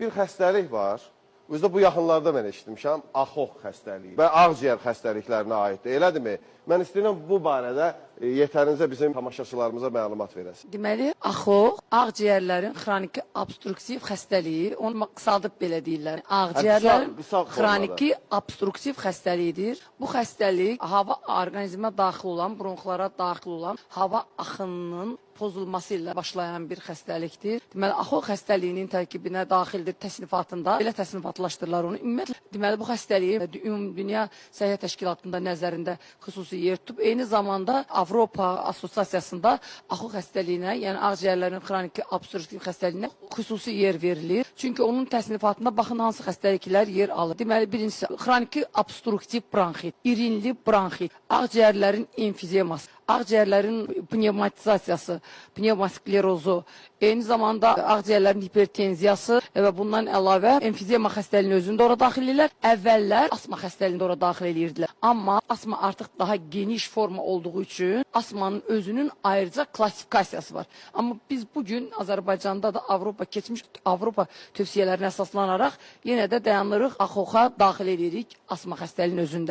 bir xəstəlik var. Özdə bu yaxınlarda mən eşitmişəm, AXOX xəstəliyi və ağciyər xəstəliklərinə aiddir. Elədirmi? Mən istəyirəm bu barədə yetərincə bizim tamaşaçılarımıza məlumat verəsin. Deməli, AXOX ağciyərlərin xroniki obstruktiv xəstəliyi, onu qısaldıb belə deyirlər. Ağciyərlərin qısa xroniki obstruktiv xəstəliyidir. Bu xəstəlik hava orqanizmə daxil olan, bronxlara daxil olan hava axınının pozulması ilə başlayan bir xəstəlikdir. Deməli, AXOX xəstəliyinin tərkibinə daxildir təsnifatında. Belə təsnifatlaşdırırlar onu. Ümumiyyətlə, deməli, bu xəstəliyi Dünya Səhiyyə Təşkilatında nəzərində xüsusi yer tutub. Eyni zamanda Avropa Assosiasiyasında AXOX xəstəliyinə, yəni ağciyərlərin xroniki obstruktiv xəstəliyinə xüsusi yer verilir. Çünki onun təsnifatında baxın hansı xəstəliklər yer alır. Deməli, birincisi, xroniki obstruktiv bronxit, irinli bronxit, ağciyərlərin emfizeması, ağciyərlərin pnevmatizasiyası, pnevmosklerozu, eyni zamanda ağciyərlərin hipertenziyası və bundan əlavə emfizema xəstəliyinin özünü də ora daxil edirlər. Əvvəllər asma xəstəliyini də ora daxil edirdilər. Amma asma artıq daha geniş forma olduğu üçün asmanın özünün ayrıca klassifikasiyası var. Amma biz bugün Azərbaycanda da Avropa tövsiyələrinə əsaslanaraq yenə də dayanırıq AXOX-a daxil edirik asma xəstəliyinin özündə.